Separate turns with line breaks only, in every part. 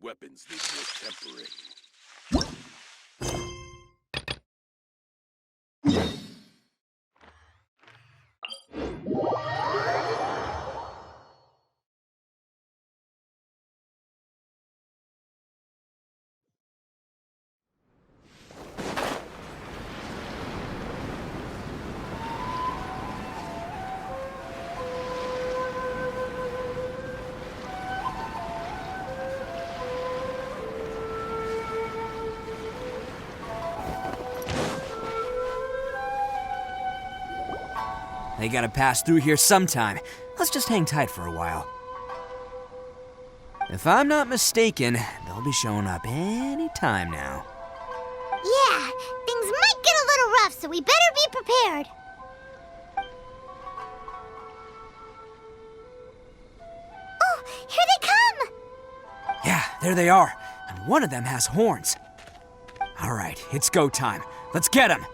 weapons need more tempering.
They gotta pass through here sometime. Let's just hang tight for a while. If I'm not mistaken, they'll be showing up any time now.
Yeah, things might get a little rough, so we better be prepared. Oh, here they come!
Yeah, there they are. And one of them has horns. All right, it's go time. Let's get them!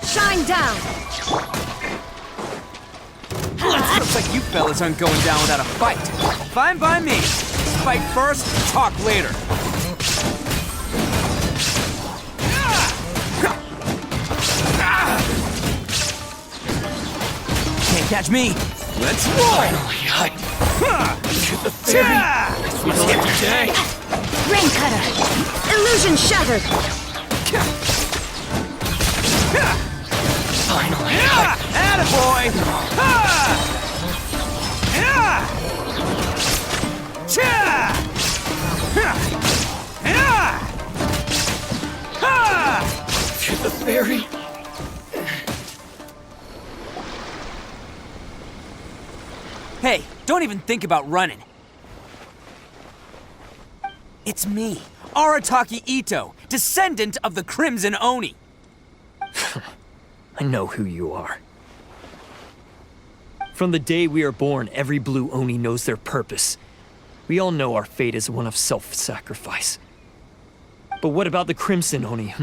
Shine down!
Looks like you fellas aren't going down without a fight. Fine by me. Fight first, talk later. Can't catch me. Let's roll!
Let's hit today.
Rain cutter! Illusion shattered!
Finally.
Attaboy!
To the fairy.
Hey, don't even think about running. It's me, Arataki Itto, descendant of the Crimson Oni.
I know who you are. From the day we are born, every blue Oni knows their purpose. We all know our fate is one of self-sacrifice. But what about the Crimson Oni,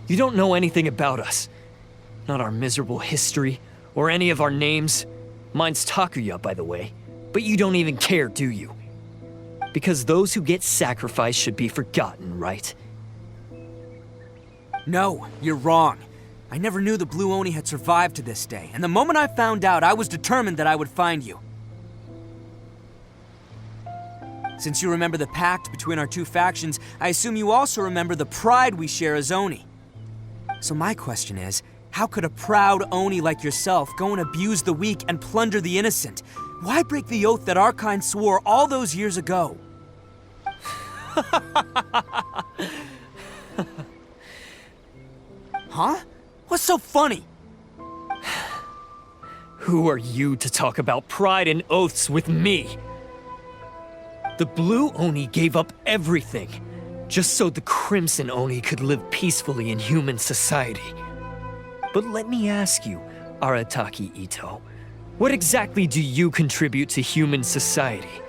You don't know anything about us. Not our miserable history, or any of our names. Mine's Takuya, by the way. But you don't even care, do you? Because those who get sacrificed should be forgotten, right?
No, you're wrong. I never knew the Blue Oni had survived to this day, and the moment I found out, I was determined that I would find you. Since you remember the pact between our two factions, I assume you also remember the pride we share as Oni. So my question is, how could a proud Oni like yourself go and abuse the weak and plunder the innocent? Why break the oath that our kind swore all those years ago? Huh? What's so funny?
Who are you to talk about pride and oaths with me? The Blue Oni gave up everything, just so the Crimson Oni could live peacefully in human society. But let me ask you, Arataki Itto, what exactly do you contribute to human society?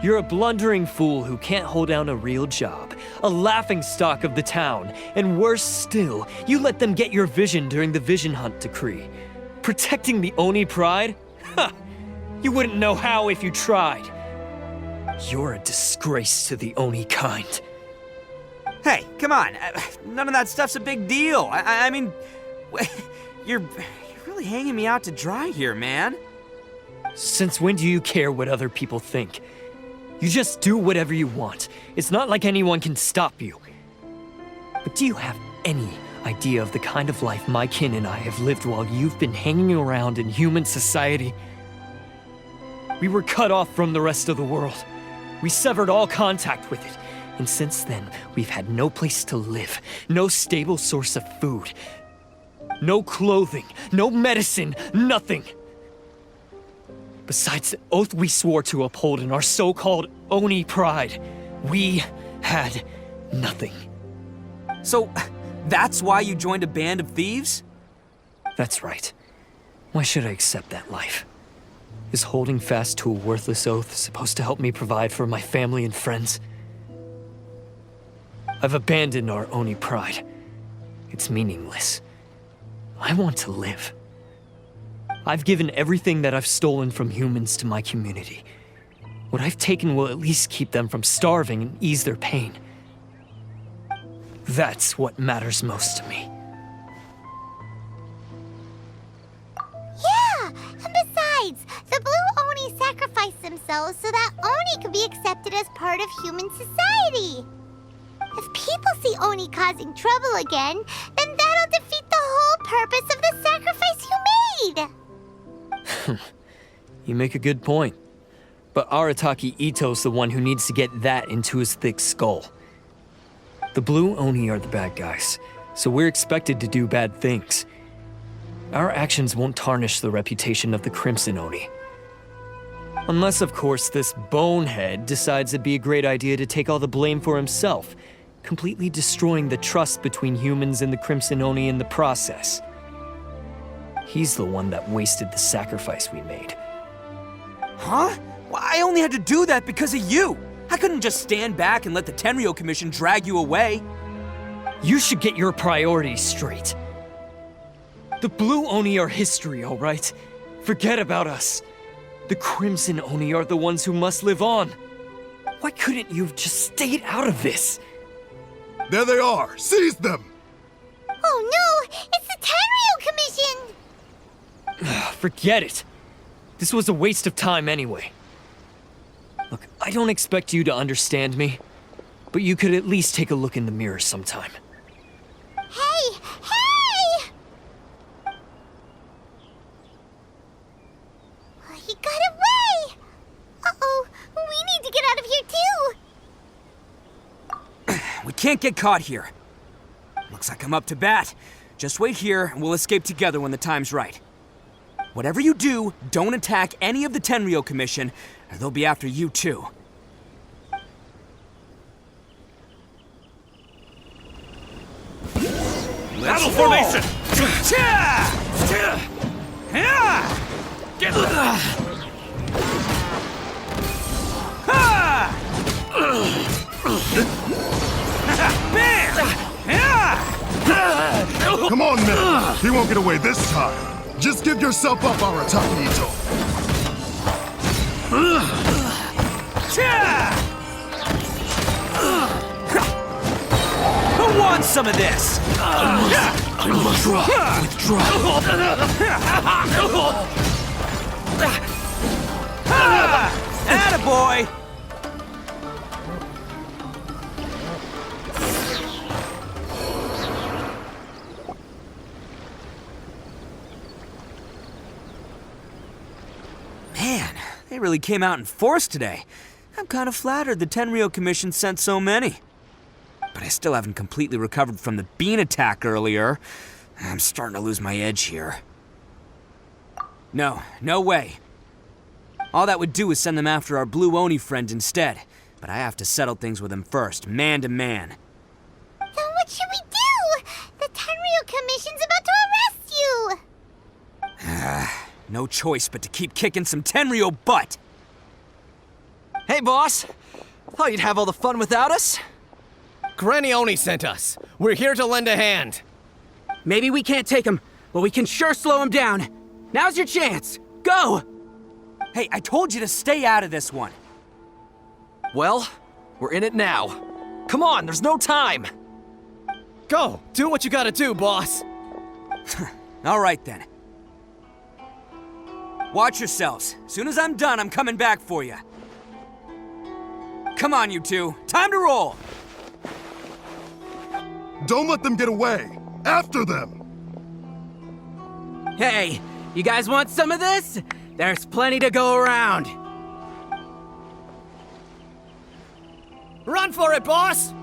You're a blundering fool who can't hold down a real job, a laughingstock of the town, and worse still, you let them get your vision during the Vision Hunt decree. Protecting the Oni pride? Ha! You wouldn't know how if you tried. You're a disgrace to the Oni kind.
Hey, come on. None of that stuff's a big deal. I mean, you're really hanging me out to dry here, man.
Since when do you care what other people think? You just do whatever you want. It's not like anyone can stop you. But do you have any idea of the kind of life my kin and I have lived while you've been hanging around in human society? We were cut off from the rest of the world. We severed all contact with it. And since then, we've had no place to live, no stable source of food, no clothing, no medicine, nothing. Besides the oath we swore to uphold in our so-called Oni pride, we had nothing.
So, that's why you joined a band of thieves?
That's right. Why should I accept that life? Is holding fast to a worthless oath supposed to help me provide for my family and friends? I've abandoned our Oni pride. It's meaningless. I want to live. I've given everything that I've stolen from humans to my community. What I've taken will at least keep them from starving and ease their pain. That's what matters most to me.
Yeah, and besides, the Blue Oni sacrificed themselves so that Oni could be accepted as part of human society. If people see Oni causing trouble again, then that'll defeat the whole purpose of the sacrifice you made.
You make a good point. But Arataki Itto's the one who needs to get that into his thick skull. The Blue Oni are the bad guys, so we're expected to do bad things. Our actions won't tarnish the reputation of the Crimson Oni. Unless, of course, this bonehead decides it'd be a great idea to take all the blame for himself, completely destroying the trust between humans and the Crimson Oni in the process. He's the one that wasted the sacrifice we made.
Huh? Well, I only had to do that because of you. I couldn't just stand back and let the Tenryou Commission drag you away.
You should get your priorities straight. The Blue Oni are history, all right? Forget about us. The Crimson Oni are the ones who must live on. Why couldn't you have just stayed out of this?
There they are! Seize them!
Oh no, it's the Tenryou Commission!
Forget it. This was a waste of time anyway. Look, I don't expect you to understand me, but you could at least take a look in the mirror sometime.
Hey! Hey! He got away! Uh-oh, we need to get out of here too!
We can't get caught here. Looks like I'm up to bat. Just wait here and we'll escape together when the time's right. Whatever you do, don't attack any of the Tenryou Commission, or they'll be after you too.
Battle formation! Get
Come on, man! He won't get away this time! Just give yourself up, Arataki Itto!
Who wants some of this?
Withdraw!
Attaboy! Man, they really came out in force today. I'm kind of flattered the Tenryou Commission sent so many. But I still haven't completely recovered from the bean attack earlier. I'm starting to lose my edge here. No way. All that would do is send them after our Blue Oni friend instead. But I have to settle things with him first, man to man.
Then what should we do? The Tenryou Commission's about to arrest you!
No choice but to keep kicking some Tenryou butt.
Hey, boss. Thought you'd have all the fun without us?
Granny Oni sent us. We're here to lend a hand.
Maybe we can't take him, but we can sure slow him down. Now's your chance. Go! Hey, I told you to stay out of this one.
Well, we're in it now. Come on, there's no time.
Go, do what you gotta do, boss.
All right then. Watch yourselves. Soon as I'm done, I'm coming back for you. Come on, you two. Time to roll.
Don't let them get away! After them!
Hey, you guys want some of this? There's plenty to go around.
Run for it, boss!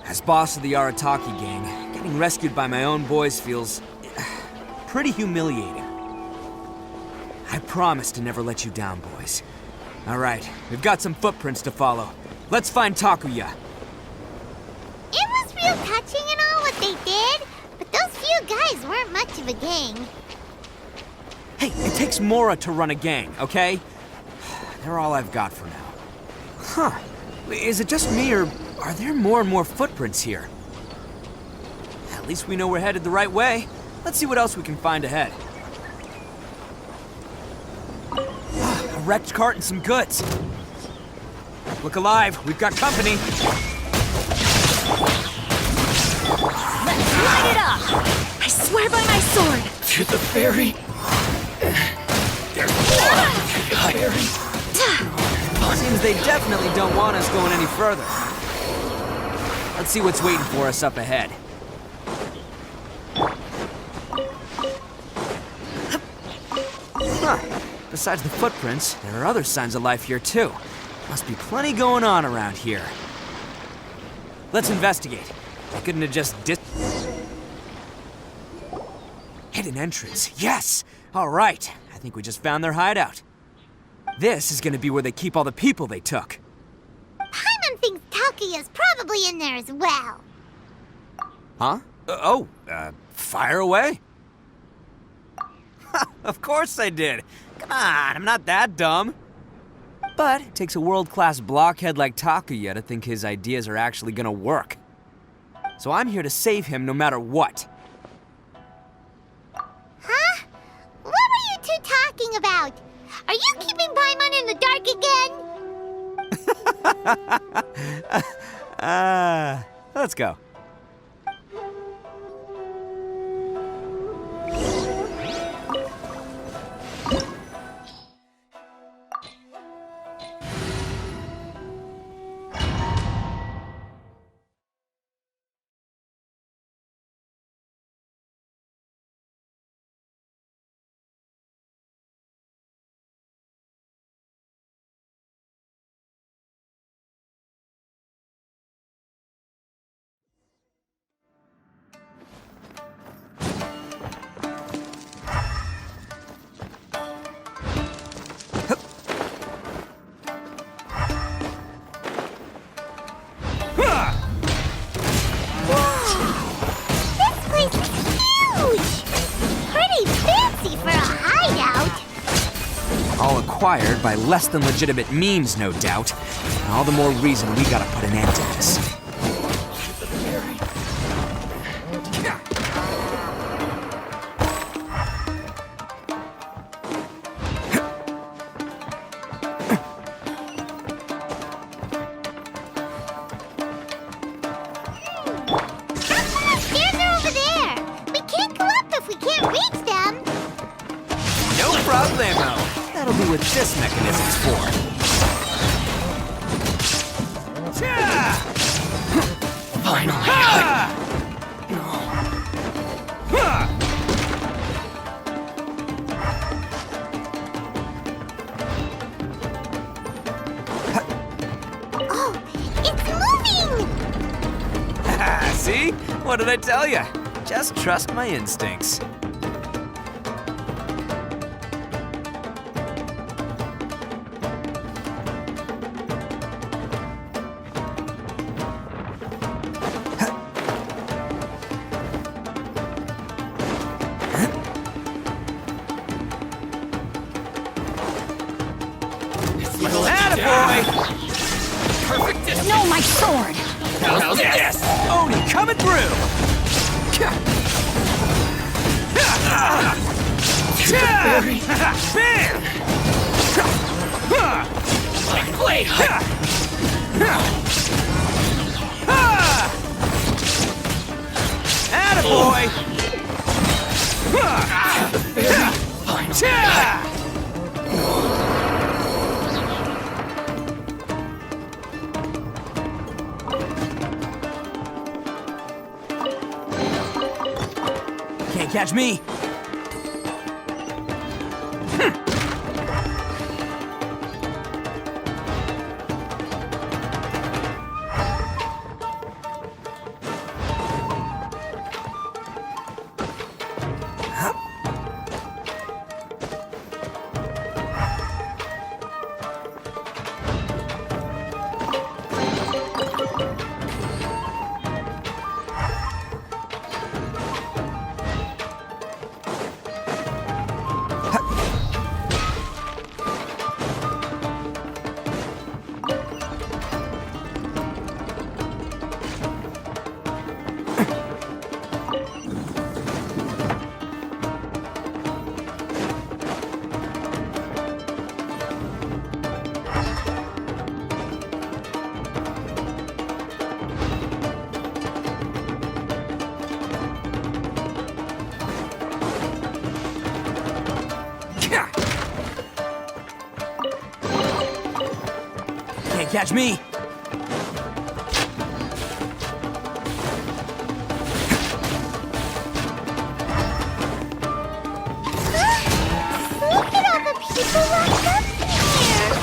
As boss of the Arataki gang, getting rescued by my own boys feels pretty humiliating. I promise to never let you down, boys. All right, we've got some footprints to follow. Let's find Takuya.
It was real touching and all what they did, but Those few guys weren't much of a gang.
Hey, it takes Mora to run a gang, okay? They're all I've got for now. Huh. Is it just me, or are there more and more footprints here? At least we know we're headed the right way. Let's see what else we can find ahead. A wrecked cart and some goods. Look alive, we've got company.
Let's light it up! I swear by my sword!
To the ferry. There's blood to the ferry.
Seems they definitely don't want us going any further. Let's see what's waiting for us up ahead. Huh. Besides the footprints, there are other signs of life here too. Must be plenty going on around here. Let's investigate. I couldn't have just hidden entrance. Yes! All right. I think we just found their hideout. This is gonna be where they keep all the people they took.
Paimon thinks Takuya's probably in there as well.
Huh? Fire away? Of course I did. Come on, I'm not that dumb. But it takes a world-class blockhead like Takuya to think his ideas are actually gonna work. So I'm here to save him no matter what.
Huh? What were you two talking about? Are you keeping Paimon in the dark again?
Let's go. All acquired by less than legitimate means, no doubt. And all the more reason we gotta put an end to this.
Stairs are over there. We can't go up if we can't reach them.
No problemo. That'll be what this mechanism's for.
Finally.
Oh, it's moving!
See? What did I tell you? Just trust my instincts. Attaboy!
Perfect distance.
No, my sword!
How's this?
Oni coming through! Bam!
Like blade.
Attaboy! Can't catch me. Can't catch me!
Look at all the people locked up here!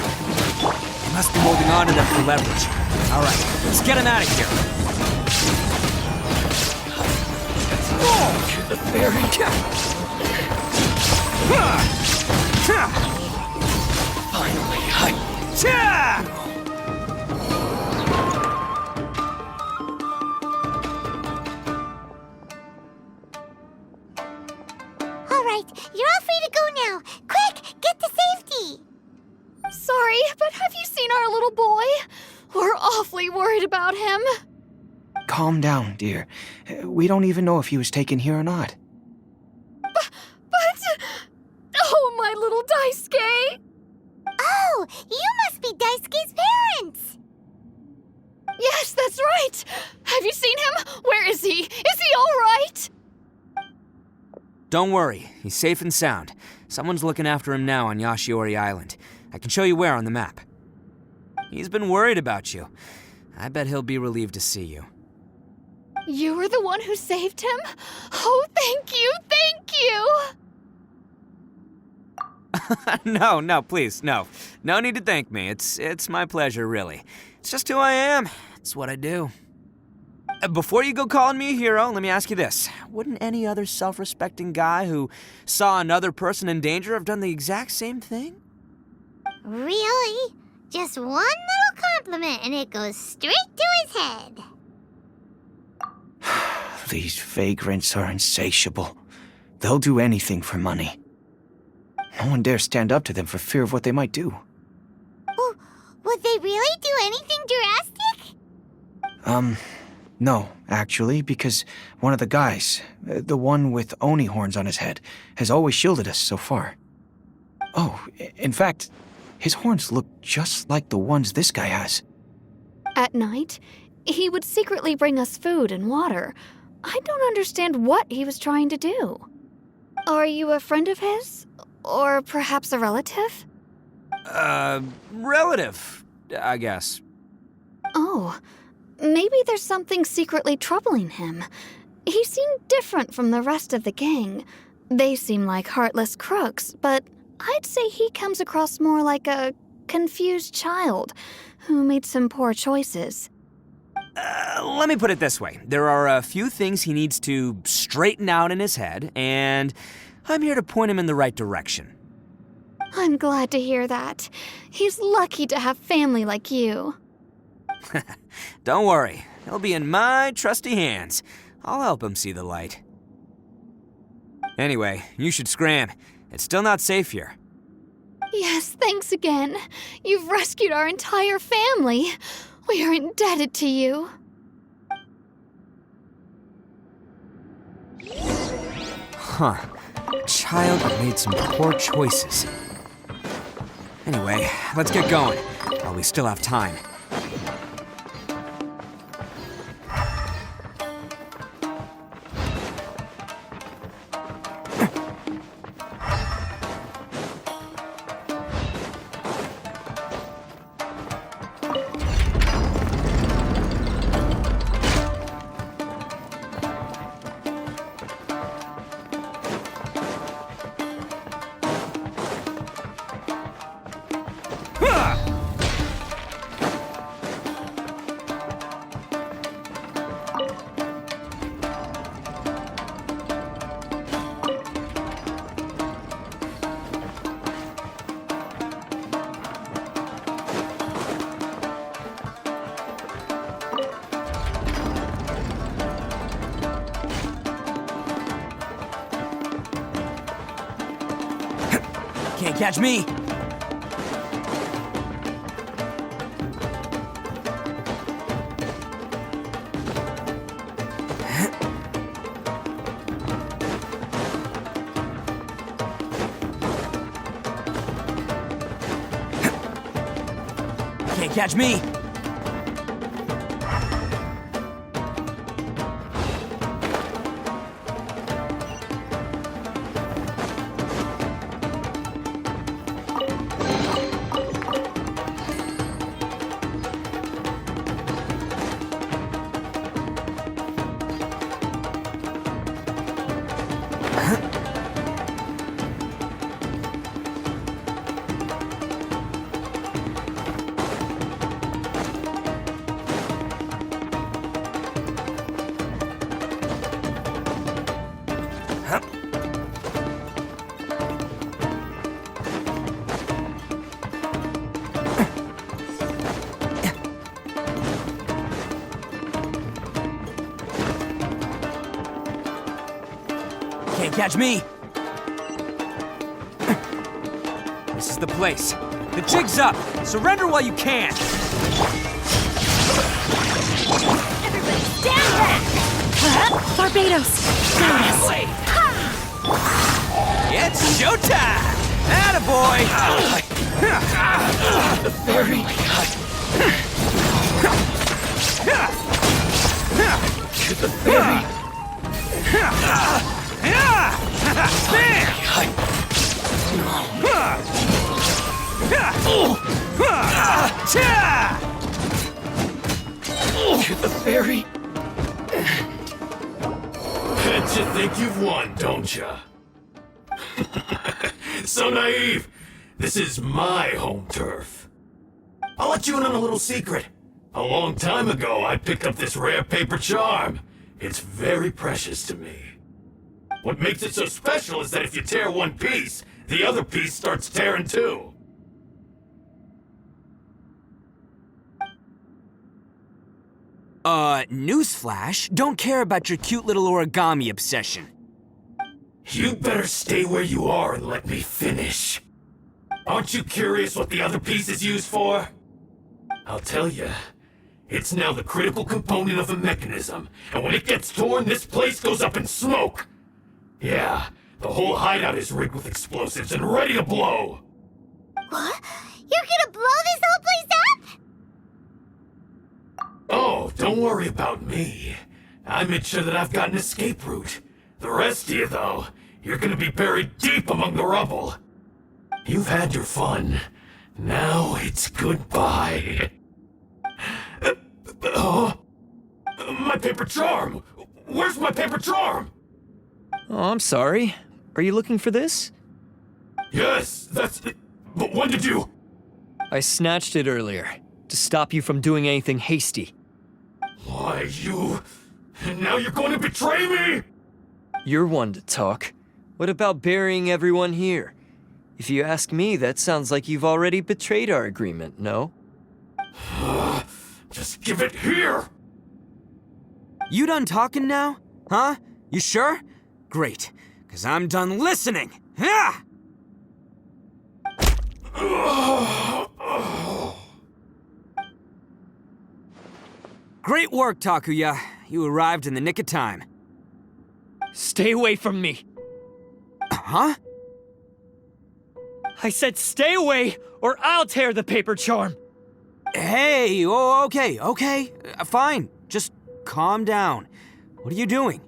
They must be holding on to them for leverage. All right, let's get him out of here.
The fairy cat. Finally,
All right, you're all free to go now. Quick, get to safety!
Sorry, but have you seen our little boy? We're awfully worried about him.
Calm down, dear. We don't even know if he was taken here or not.
But... Oh, my little Daisuke!
Oh, you must be Daisuke's parents!
Yes, that's right! Have you seen him? Where is he? Is he all right?
Don't worry, he's safe and sound. Someone's looking after him now on Yashiori Island. I can show you where on the map. He's been worried about you. I bet he'll be relieved to see you.
You were the one who saved him? Oh, thank you, thank you!
No, please, no. No need to thank me. It's my pleasure, really. It's just who I am. It's what I do. Before you go calling me a hero, let me ask you this. Wouldn't any other self-respecting guy who saw another person in danger have done the exact same thing?
Really? Just one little compliment and it goes straight to his head.
These vagrants are insatiable. They'll do anything for money. No one dares stand up to them for fear of what they might do.
Oh, would they really do anything drastic?
No, actually, because one of the guys, the one with Oni horns on his head, has always shielded us so far. Oh, in fact, his horns look just like the ones this guy has.
At night, he would secretly bring us food and water. I don't understand what he was trying to do. Are you a friend of his? Or perhaps a relative?
Relative, I guess.
Oh, maybe there's something secretly troubling him. He seemed different from the rest of the gang. They seem like heartless crooks, but I'd say he comes across more like a confused child who made some poor choices.
Let me put it this way. There are a few things he needs to straighten out in his head, and I'm here to point him in the right direction.
I'm glad to hear that. He's lucky to have family like you.
Don't worry. He'll be in my trusty hands. I'll help him see the light. Anyway, you should scram. It's still not safe here.
Yes, thanks again. You've rescued our entire family. We are indebted to you.
Huh. A child that made some poor choices. Anyway, let's get going, while we still have time. Can't catch me! Can't catch me! Can't catch me. This is the place. The jig's up. Surrender while you can.
Everybody stand back!
Barbados!
It's showtime! Attaboy!
The fairy! To the fairy! To the fairy!
Bet you think you've won, don't ya? So naive! This is my home turf. I'll let you in on a little secret. A long time ago, I picked up this rare paper charm. It's very precious to me. What makes it so special is that if you tear one piece, the other piece starts tearing too.
Newsflash, don't care about your cute little origami obsession.
You better stay where you are and let me finish. Aren't you curious what the other piece is used for? I'll tell you. It's now the critical component of a mechanism, and when it gets torn, this place goes up in smoke. Yeah, the whole hideout is rigged with explosives and ready to blow.
What? You're gonna blow this whole place up?
Oh, don't worry about me. I made sure that I've got an escape route. The rest of you, though, you're gonna be buried deep among the rubble. You've had your fun. Now it's goodbye. My paper charm! Where's my paper charm?
Oh, I'm sorry. Are you looking for this?
Yes, that's it. But when did you...
I snatched it earlier, to stop you from doing anything hasty.
Why, you... Now you're going to betray me?
You're one to talk. What about burying everyone here? If you ask me, that sounds like you've already betrayed our agreement, no?
Just give it here!
You done talking now? Huh? You sure? Great, because I'm done listening. Ha! Great work, Takuya. You arrived in the nick of time.
Stay away from me!
Huh?
I said stay away, or I'll tear the paper charm!
Hey, oh, okay. Fine. Just calm down. What are you doing?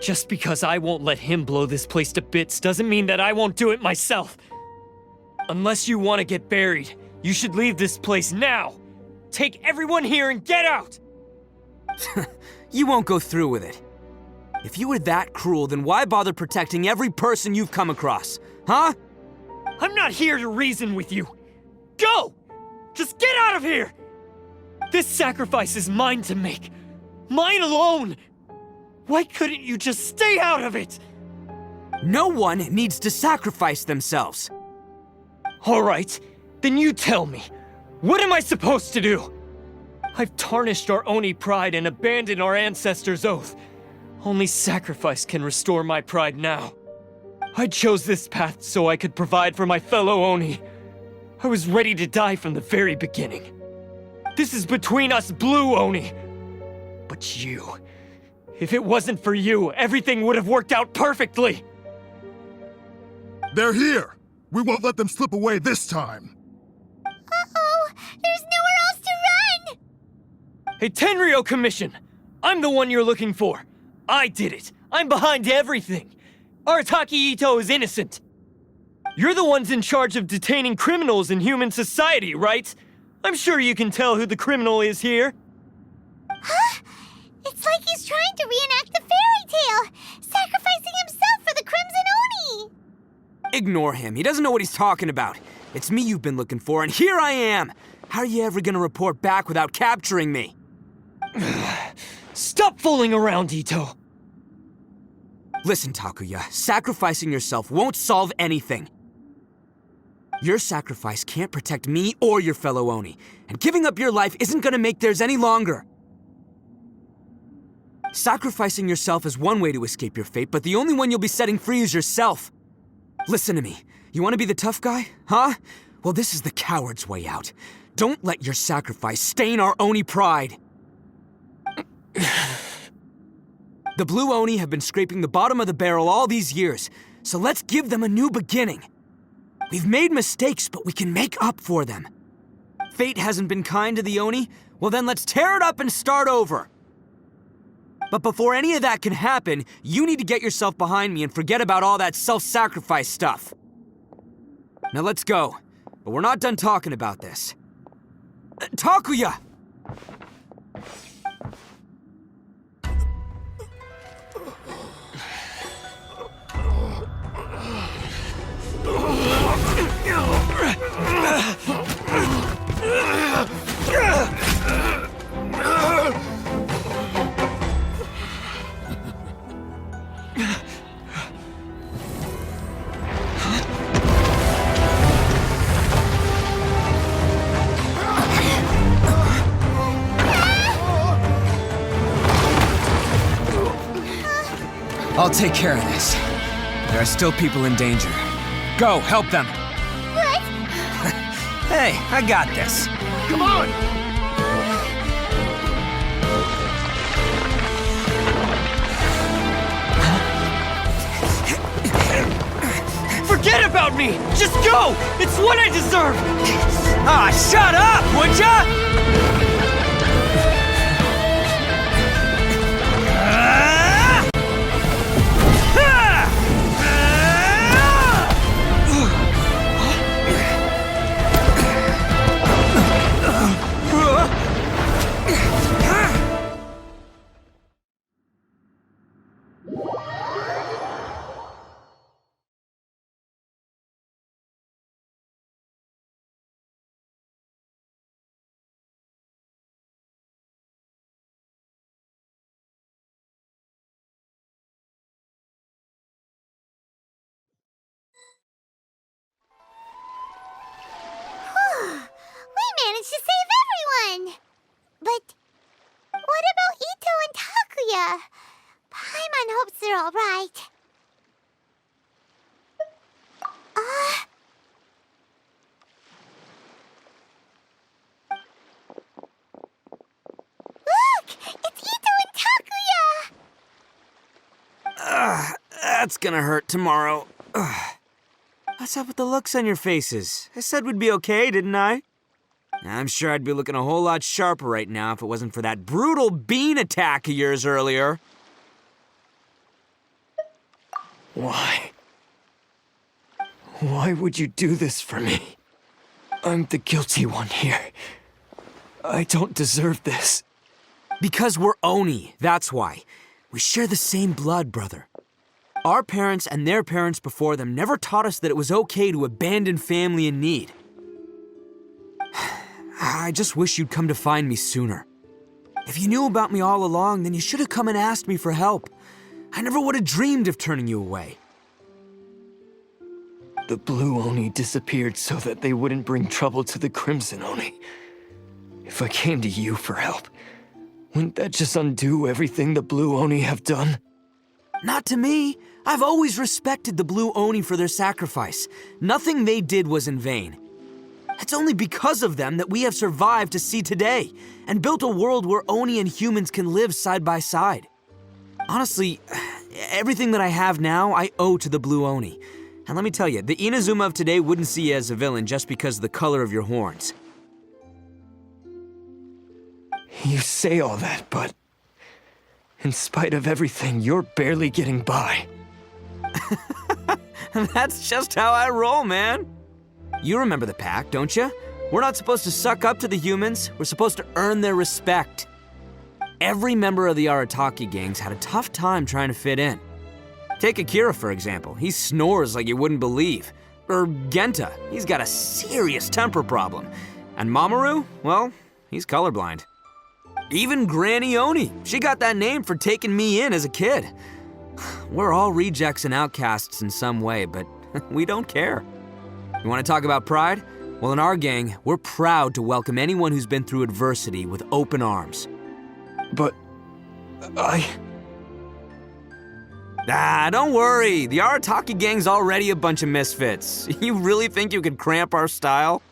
Just because I won't let him blow this place to bits doesn't mean that I won't do it myself. Unless you want to get buried, you should leave this place now. Take everyone here and get out!
You won't go through with it. If you were that cruel, then why bother protecting every person you've come across? Huh?
I'm not here to reason with you. Go! Just get out of here! This sacrifice is mine to make. Mine alone! Why couldn't you just stay out of it?
No one needs to sacrifice themselves.
All right, then you tell me. What am I supposed to do? I've tarnished our Oni pride and abandoned our ancestors' oath. Only sacrifice can restore my pride now. I chose this path so I could provide for my fellow Oni. I was ready to die from the very beginning. This is between us Blue Oni. But you... If it wasn't for you, everything would have worked out perfectly!
They're here! We won't let them slip away this time!
Uh-oh! There's nowhere else to run!
Hey, Tenryo Commission! I'm the one you're looking for. I did it. I'm behind everything. Arataki Itto is innocent. You're the ones in charge of detaining criminals in human society, right? I'm sure you can tell who the criminal is here.
Huh? It's like he's trying to reenact the fairy tale, sacrificing himself for the Crimson Oni!
Ignore him. He doesn't know what he's talking about. It's me you've been looking for, and here I am! How are you ever gonna report back without capturing me?
Stop fooling around, Itto!
Listen, Takuya, sacrificing yourself won't solve anything. Your sacrifice can't protect me or your fellow Oni, and giving up your life isn't gonna make theirs any longer. Sacrificing yourself is one way to escape your fate, but the only one you'll be setting free is yourself. Listen to me. You want to be the tough guy, huh? Well, this is the coward's way out. Don't let your sacrifice stain our Oni pride. The Blue Oni have been scraping the bottom of the barrel all these years, so let's give them a new beginning. We've made mistakes, but we can make up for them. Fate hasn't been kind to the Oni? Well, then let's tear it up and start over. But before any of that can happen, you need to get yourself behind me and forget about all that self-sacrifice stuff. Now let's go. But we're not done talking about this. Takuya! I'll take care of this. There are still people in danger. Go, help them.
What?
Hey, I got this.
Come on!
Forget about me! Just go! It's what I deserve!
Ah, shut up, would ya?
We managed to save everyone! But what about Itto and Takuya? Paimon hopes they're all right. Look! It's Itto and Takuya!
That's gonna hurt tomorrow. What's up with the looks on your faces? I said we'd be okay, didn't I? I'm sure I'd be looking a whole lot sharper right now if it wasn't for that brutal bean attack of yours earlier.
Why? Why would you do this for me? I'm the guilty one here. I don't deserve this.
Because we're Oni, that's why. We share the same blood, brother. Our parents and their parents before them never taught us that it was okay to abandon family in need. I just wish you'd come to find me sooner. If you knew about me all along, then you should have come and asked me for help. I never would have dreamed of turning you away.
The Blue Oni disappeared so that they wouldn't bring trouble to the Crimson Oni. If I came to you for help, wouldn't that just undo everything the Blue Oni have done?
Not to me. I've always respected the Blue Oni for their sacrifice. Nothing they did was in vain. It's only because of them that we have survived to see today, and built a world where Oni and humans can live side by side. Honestly, everything that I have now, I owe to the Blue Oni. And let me tell you, the Inazuma of today wouldn't see you as a villain just because of the color of your horns.
You say all that, but in spite of everything, you're barely getting by.
That's just how I roll, man. You remember the pact, don't you? We're not supposed to suck up to the humans. We're supposed to earn their respect. Every member of the Arataki gangs had a tough time trying to fit in. Take Akira, for example. He snores like you wouldn't believe. Or Genta. He's got a serious temper problem. And Mamoru, well, he's colorblind. Even Granny Oni. She got that name for taking me in as a kid. We're all rejects and outcasts in some way, but we don't care. You want to talk about pride? Well, in our gang, we're proud to welcome anyone who's been through adversity with open arms.
But
Don't worry. The Arataki gang's already a bunch of misfits. You really think you could cramp our style?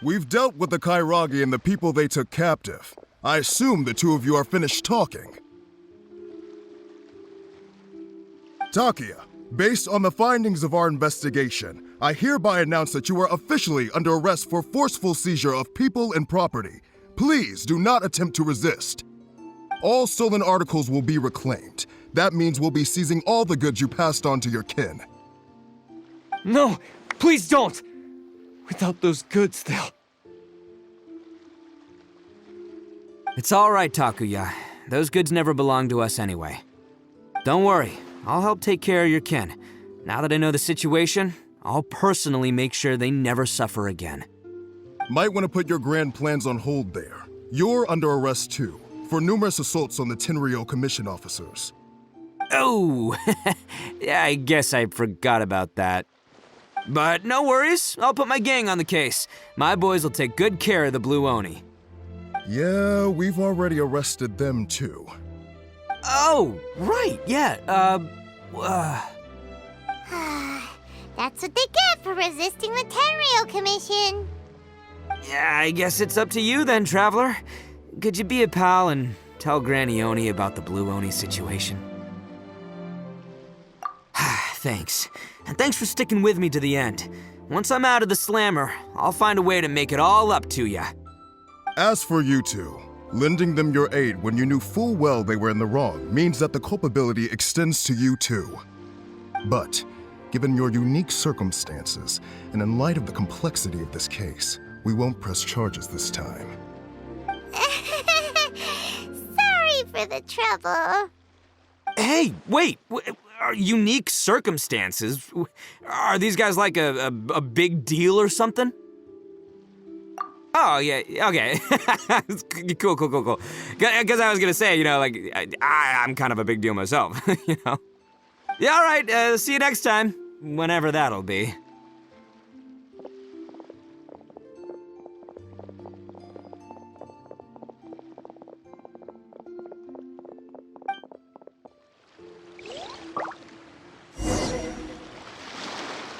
We've dealt with the Kairagi and the people they took captive. I assume the two of you are finished talking. Takia, based on the findings of our investigation, I hereby announce that you are officially under arrest for forceful seizure of people and property. Please do not attempt to resist. All stolen articles will be reclaimed. That means we'll be seizing all the goods you passed on to your kin.
No, please don't! Without those goods, they'll...
It's all right, Takuya. Those goods never belonged to us anyway. Don't worry, I'll help take care of your kin. Now that I know the situation, I'll personally make sure they never suffer again.
Might want to put your grand plans on hold there. You're under arrest too, for numerous assaults on the Tenryou Commission officers.
Oh, yeah, I guess I forgot about that. But no worries, I'll put my gang on the case. My boys will take good care of the Blue Oni.
Yeah, we've already arrested them too.
Oh, right, yeah,
That's what they get for resisting the Tenryou Commission.
Yeah, I guess it's up to you then, Traveler. Could you be a pal and tell Granny Oni about the Blue Oni situation? Thanks. And thanks for sticking with me to the end. Once I'm out of the slammer, I'll find a way to make it all up to ya.
As for you two, lending them your aid when you knew full well they were in the wrong means that the culpability extends to you too. But, given your unique circumstances, and in light of the complexity of this case, we won't press charges this time.
Sorry for the trouble.
Hey, wait! Unique circumstances? Are these guys like a big deal or something? Oh, yeah, okay. Cool. Because I was gonna say, you know, like, I'm kind of a big deal myself, you know? Yeah, all right, see you next time, whenever that'll be.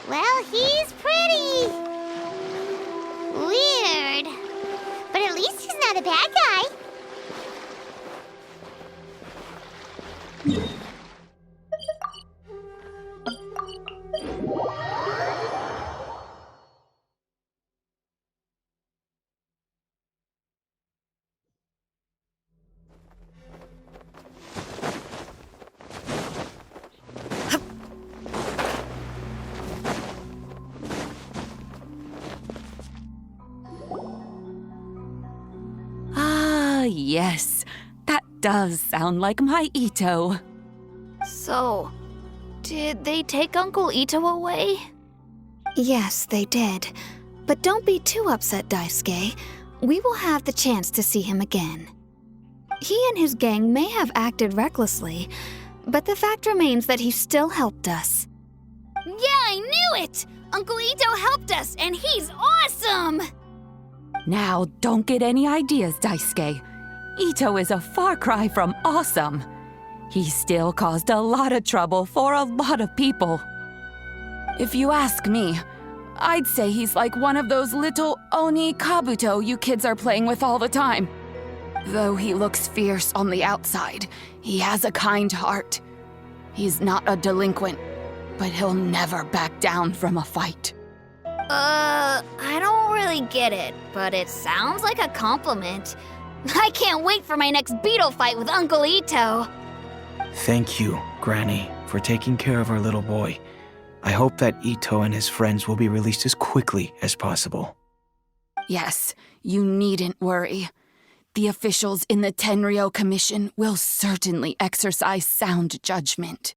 Well, he's pretty. Weird. But at least he's not a bad guy.
Yes, that does sound like my Itto.
So, did they take Uncle Itto away? Yes, they did. But don't be too upset, Daisuke. We will have the chance to see him again. He and his gang may have acted recklessly, but the fact remains that he still helped us. Yeah, I knew it! Uncle Itto helped us, and he's awesome!
Now, don't get any ideas, Daisuke. Itto is a far cry from awesome. He still caused a lot of trouble for a lot of people. If you ask me, I'd say he's like one of those little Oni Kabuto you kids are playing with all the time. Though he looks fierce on the outside, he has a kind heart. He's not a delinquent, but he'll never back down from a fight.
I don't really get it, but it sounds like a compliment. I can't wait for my next beetle fight with Uncle Itto.
Thank you, Granny, for taking care of our little boy. I hope that Itto and his friends will be released as quickly as possible.
Yes, you needn't worry. The officials in the Tenryou Commission will certainly exercise sound judgment.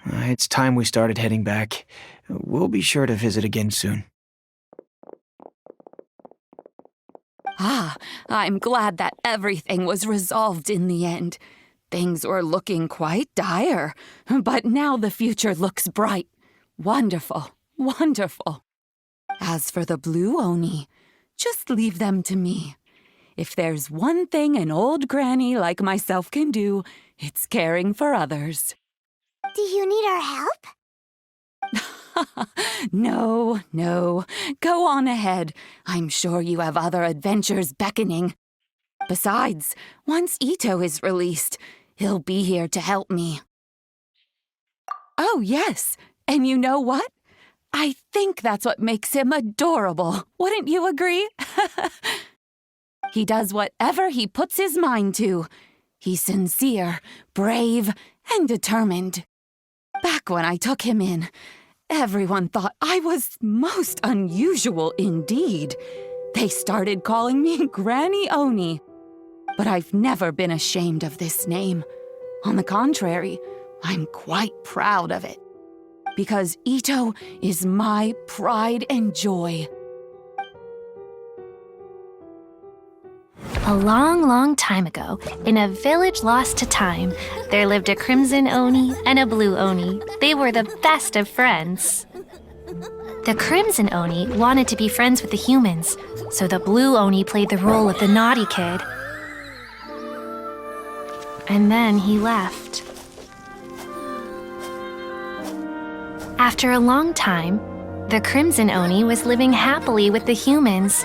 It's time we started heading back. We'll be sure to visit again soon.
I'm glad that everything was resolved in the end. Things were looking quite dire, but now the future looks bright. Wonderful, wonderful. As for the Blue Oni, just leave them to me. If there's one thing an old granny like myself can do, It's caring for others.
Do you need our help?
No. Go on ahead. I'm sure you have other adventures beckoning. Besides, once Itto is released, he'll be here to help me. Oh, yes. And you know what? I think that's what makes him adorable. Wouldn't you agree? He does whatever he puts his mind to. He's sincere, brave, and determined. Back when I took him in, everyone thought I was most unusual indeed. They started calling me Granny Oni. But I've never been ashamed of this name. On the contrary, I'm quite proud of it. Because Itto is my pride and joy.
A long, long time ago, in a village lost to time, there lived a crimson Oni and a blue Oni. They were the best of friends. The crimson Oni wanted to be friends with the humans, so the blue Oni played the role of the naughty kid. And then he left. After a long time, the crimson Oni was living happily with the humans,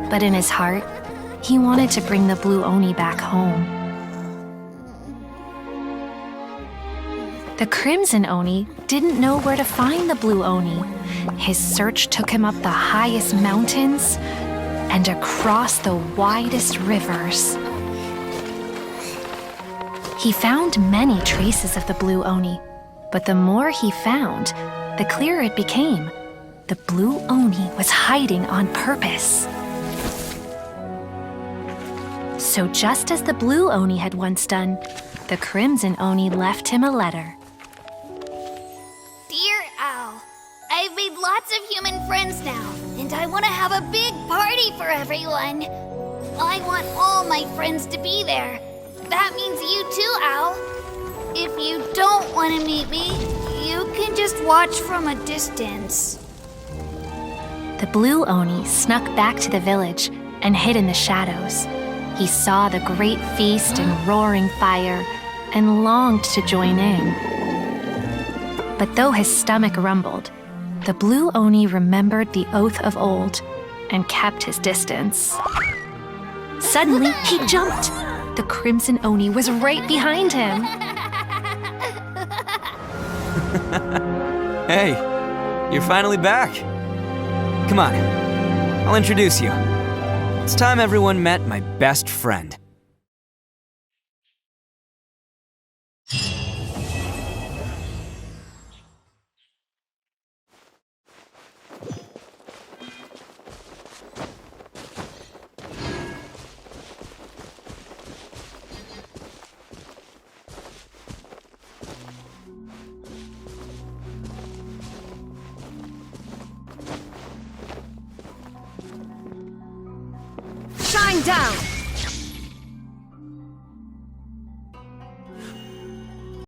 but in his heart, he wanted to bring the blue Oni back home. The crimson Oni didn't know where to find the blue Oni. His search took him up the highest mountains and across the widest rivers. He found many traces of the blue Oni, but the more he found, the clearer it became. The blue Oni was hiding on purpose. So just as the blue Oni had once done, the crimson Oni left him a letter.
Dear Owl, I've made lots of human friends now, and I want to have a big party for everyone. I want all my friends to be there. That means you too, Owl. If you don't want to meet me, you can just watch from a distance.
The blue Oni snuck back to the village and hid in the shadows. He saw the great feast and roaring fire and longed to join in. But though his stomach rumbled, the blue Oni remembered the oath of old and kept his distance. Suddenly, he jumped. The crimson Oni was right behind him.
Hey, you're finally back. Come on, I'll introduce you. It's time everyone met my best friend.
Shine down!